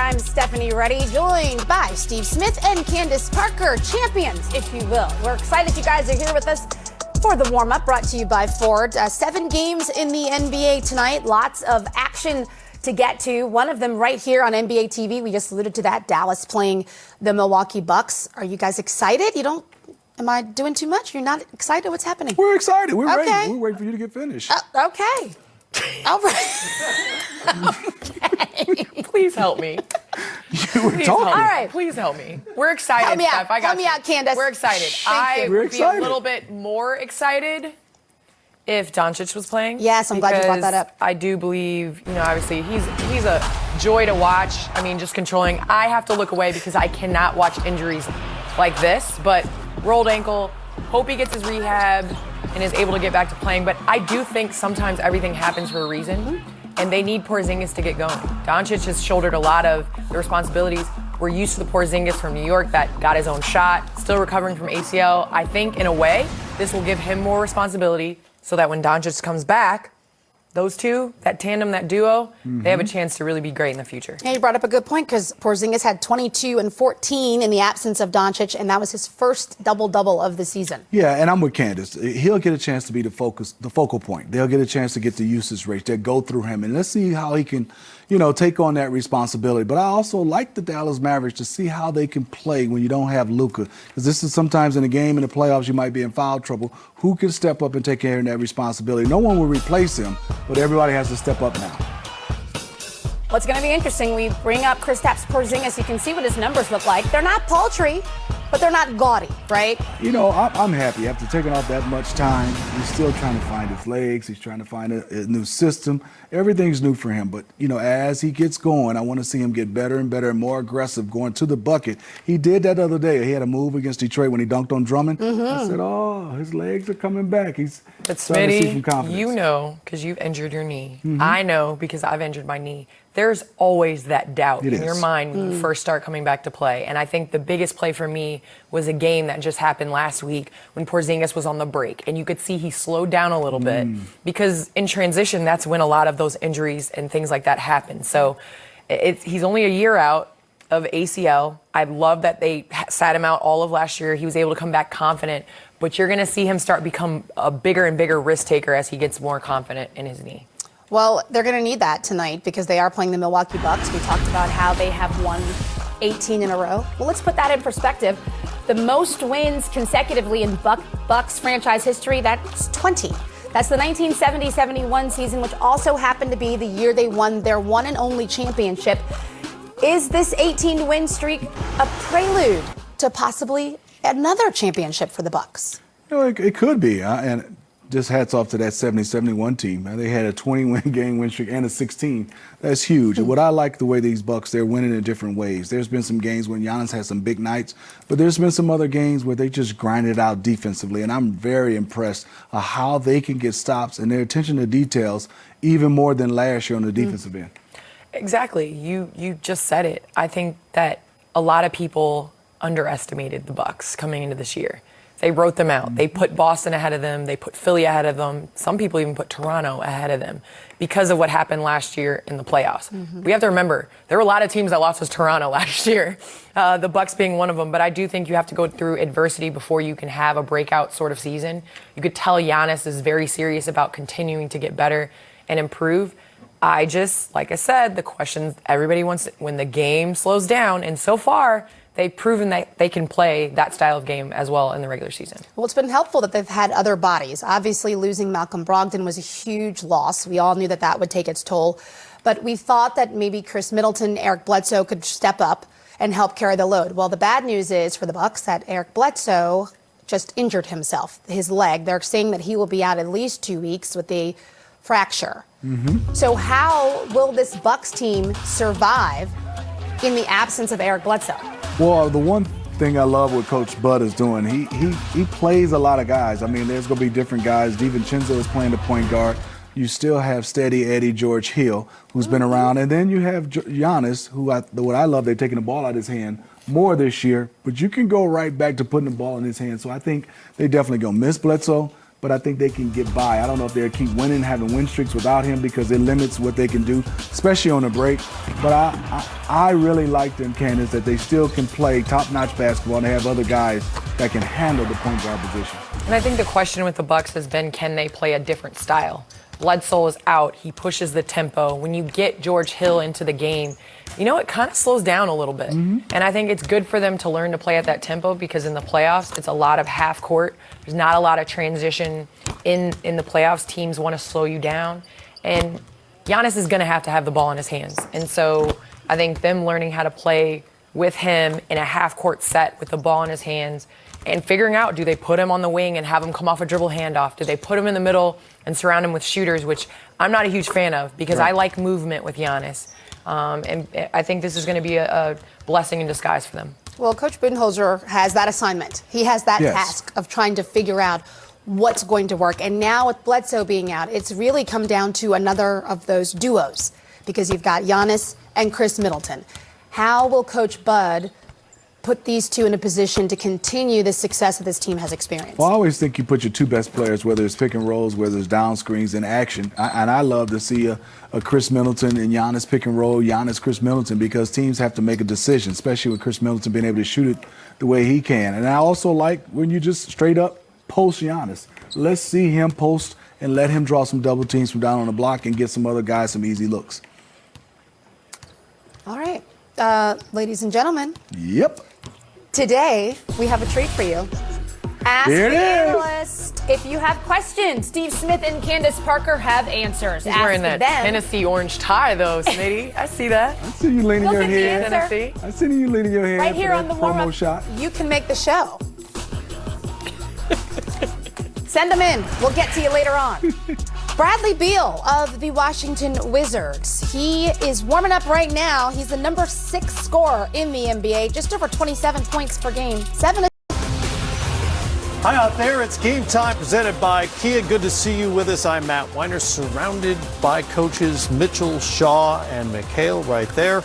I'm Stephanie Reddy, joined by Steve Smith and Candace Parker, champions, if you will. We're excited you guys are here with us for the warm-up, brought to you by Ford. 7 games in the NBA tonight, lots of action to get to. One of them right here on NBA TV. We just alluded to that, Dallas playing the Milwaukee Bucks. Are you guys excited? Am I doing too much? You're not excited? What's happening? We're excited. We're ready. We're waiting for you to get finished. Okay. All right. Okay. Please help me. You were talking. All right. Please help me. We're excited, Help me out. Steph. Help me out, Candace. We're excited. Thank you. We're We're excited. be a little bit more excited if Doncic was playing. Yes, I'm glad you brought that up. I do believe, obviously he's a joy to watch. I mean, just controlling. I have to look away because I cannot watch injuries like this. But rolled ankle. Hope he gets his rehab and is able to get back to playing. But I do think sometimes everything happens for a reason, and they need Porzingis to get going. Doncic has shouldered a lot of the responsibilities. We're used to the Porzingis from New York that got his own shot, still recovering from ACL. I think, in a way, this will give him more responsibility so that when Doncic comes back, those two, that tandem, that duo, they have a chance to really be great in the future. Yeah, you brought up a good point because Porzingis had 22 and 14 in the absence of Doncic, and that was his first double-double of the season. Yeah, and I'm with Candace. He'll get a chance to be the focal point. They'll get a chance to get the usage rate. They'll go through him, and let's see how he can, take on that responsibility. But I also like the Dallas Mavericks to see how they can play when you don't have Luka, because this is sometimes in a game in the playoffs you might be in foul trouble. Who can step up and take care of that responsibility? No one will replace him, but everybody has to step up now. Well, it's going to be interesting. We bring up Kristaps Porzingis. You can see what his numbers look like. They're not paltry, but they're not gaudy, right? I'm happy. After taking off that much time, he's still trying to find his legs. He's trying to find a new system. Everything's new for him. But, as he gets going, I want to see him get better and better and more aggressive going to the bucket. He did that the other day. He had a move against Detroit when he dunked on Drummond. I said, his legs are coming back. He's starting to see some confidence. Because you've injured your knee. I know because I've injured my knee. There's always that doubt in your mind when you first start coming back to play. And I think the biggest play for me was a game that just happened last week when Porzingis was on the break. And you could see he slowed down a little bit because in transition, that's when a lot of those injuries and things like that happen. So he's only a year out of ACL. I love that they sat him out all of last year. He was able to come back confident. But you're going to see him become a bigger and bigger risk taker as he gets more confident in his knee. Well, they're going to need that tonight because they are playing the Milwaukee Bucks. We talked about how they have won 18 in a row. Well, let's put that in perspective. The most wins consecutively in Bucks franchise history, that's 20. That's the 1970-71 season, which also happened to be the year they won their one and only championship. Is this 18-win streak a prelude to possibly another championship for the Bucks? It could be. And just hats off to that 70-71 team. They had a 20-win game win streak and a 16. That's huge. And what I like the way these Bucks, they're winning in different ways. There's been some games when Giannis had some big nights, but there's been some other games where they just grinded out defensively. And I'm very impressed of how they can get stops and their attention to details even more than last year on the defensive end. Exactly. You just said it. I think that a lot of people underestimated the Bucks coming into this year. They wrote them out. They put Boston ahead of them. They put Philly ahead of them. Some people even put Toronto ahead of them because of what happened last year in the playoffs. We have to remember, there were a lot of teams that lost to Toronto last year, the Bucks being one of them. But I do think you have to go through adversity before you can have a breakout sort of season. You could tell Giannis is very serious about continuing to get better and improve. Like I said, the questions everybody wants when the game slows down, and so far, they've proven that they can play that style of game as well in the regular season. Well, it's been helpful that they've had other bodies. Obviously, losing Malcolm Brogdon was a huge loss. We all knew that would take its toll. But we thought that maybe Chris Middleton, Eric Bledsoe could step up and help carry the load. Well, the bad news is for the Bucks that Eric Bledsoe just injured himself, his leg. They're saying that he will be out at least 2 weeks with a fracture. So how will this Bucks team survive in the absence of Eric Bledsoe? Well, the one thing I love what Coach Bud is doing, he plays a lot of guys. I mean, there's going to be different guys. DiVincenzo is playing the point guard. You still have steady Eddie George Hill, who's been around. And then you have Giannis, what I love, they're taking the ball out of his hand more this year. But you can go right back to putting the ball in his hand. So I think they definitely going to miss Bledsoe. but I think they can get by. I don't know if they'll keep winning, having win streaks without him because it limits what they can do, especially on a break. But I really like them, Candace, that they still can play top-notch basketball and they have other guys that can handle the point guard position. And I think the question with the Bucks has been, can they play a different style? Bledsoe is out. He pushes the tempo. When you get George Hill into the game, it kind of slows down a little bit. And I think it's good for them to learn to play at that tempo because in the playoffs, it's a lot of half court. There's not a lot of transition in the playoffs. Teams want to slow you down. And Giannis is going to have the ball in his hands. And so I think them learning how to play with him in a half court set with the ball in his hands and figuring out, do they put him on the wing and have him come off a dribble handoff? Do they put him in the middle and surround him with shooters, which I'm not a huge fan of because I like movement with Giannis. And I think this is going to be a blessing in disguise for them. Well, Coach Budenholzer has that assignment. He has that task of trying to figure out what's going to work. And now with Bledsoe being out, it's really come down to another of those duos because you've got Giannis and Chris Middleton. How will Coach Bud put these two in a position to continue the success that this team has experienced? Well, I always think you put your two best players, whether it's pick and rolls, whether it's down screens, in action. And I love to see a Chris Middleton and Giannis pick and roll, Giannis, Chris Middleton, because teams have to make a decision, especially with Chris Middleton being able to shoot it the way he can. And I also like when you just straight up post Giannis. Let's see him post and let him draw some double teams from down on the block and get some other guys some easy looks. All right. Ladies and gentlemen. Yep. Today, we have a treat for you. Ask Here it the is. Analyst. If you have questions, Steve Smith and Candace Parker have answers. He's Ask wearing that them. Tennessee orange tie, though, Smitty. I see that. I see you leaning your Look at the head. answer. Tennessee. I see you leaning your head Right for here that on the promo warm-up. shot. You can make the show. Send them in. We'll get to you later on. Bradley Beal of the Washington Wizards. He is warming up right now. He's the number 6 scorer in the NBA, just over 27 points per game. 7 Hi out there, it's Game Time presented by Kia. Good to see you with us. I'm Matt Weiner, surrounded by coaches Mitchell, Shaw, and McHale right there.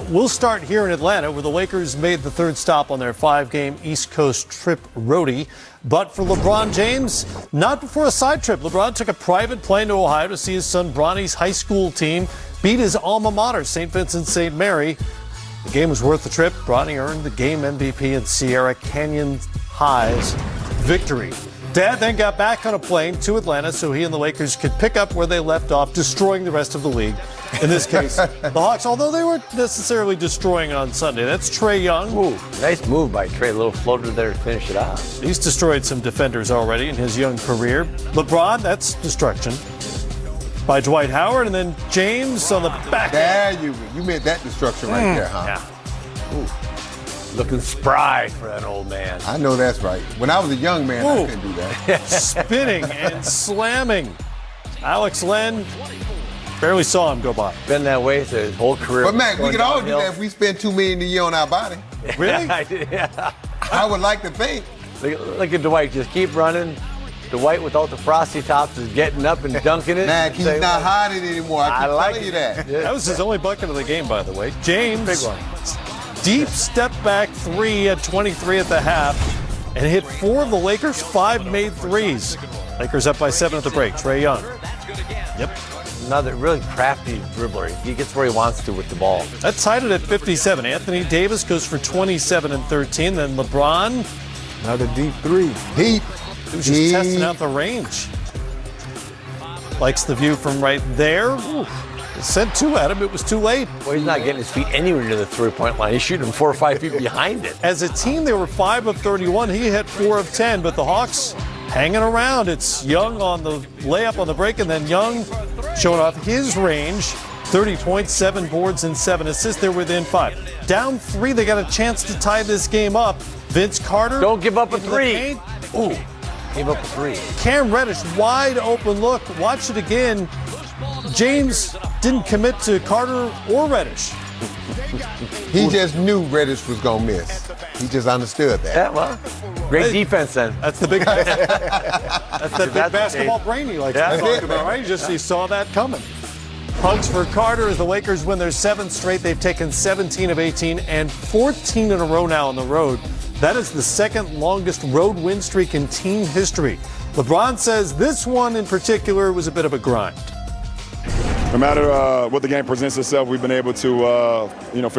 We'll start here in Atlanta, where the Lakers made the third stop on their 5-game East Coast trip roadie. But for LeBron James, not before a side trip. LeBron took a private plane to Ohio to see his son Bronny's high school team beat his alma mater, St. Vincent St. Mary. The game was worth the trip. Bronny earned the game MVP in Sierra Canyon High's victory. Dad then got back on a plane to Atlanta so he and the Lakers could pick up where they left off, destroying the rest of the league. In this case, the Hawks, although they weren't necessarily destroying on Sunday. That's Trae Young. Ooh, nice move by Trae. A little floater there to finish it off. He's destroyed some defenders already in his young career. LeBron, that's destruction by Dwight Howard. And then James on the back. There you meant that destruction right there, huh? Yeah. Ooh. Looking spry for that old man. I know that's right. When I was a young man, I couldn't do that. Spinning and slamming. Alex Len, barely saw him go by. Been that way his whole career. But Mac, we Going could all do downhill. that if we spend $2 million a year on our body. Really? Yeah. I would like to think. Look at Dwight. Just keep running. Dwight without the frosty tops is getting up and dunking it. Mac, he's Say, not well, hiding anymore. I keep like telling you it. that. Yeah. That was his only bucket of the game, by the way. James, Big one. deep step back three at 23 at the half and hit 4 of the Lakers' 5 made threes. Lakers up by 7 at the break. Trae Young. Yep. Another really crafty dribbler. He gets where he wants to with the ball. That tied it at 57. Anthony Davis goes for 27 and 13. Then LeBron, Another deep three. Deep. he was just testing out the range. Likes the view from right there. Ooh. Sent 2 at him. It was too late. Well, he's not getting his feet anywhere near the three-point line. He's shooting 4 or 5 feet behind it. As a team, they were 5 of 31. He hit 4 of 10, but the Hawks hanging around. It's Young on the layup on the break, and then Young showing off his range. 30 points, 7 boards, and 7 assists. They're within 5. Down 3, they got a chance to tie this game up. Vince Carter. Don't give up a into the 3. paint. Ooh. Gave up a 3. Cam Reddish, wide open look. Watch it again. James didn't commit to Carter or Reddish. He just knew Reddish was going to miss. He just understood that. Yeah, well, great defense then. That's the big that's the big basketball brain he likes to talk about, right? He saw that coming. Punks for Carter as the Lakers win their 7th straight. They've taken 17 of 18 and 14 in a row now on the road. That is the second longest road win streak in team history. LeBron says this one in particular was a bit of a grind. No matter what the game presents itself, we've been able to, figure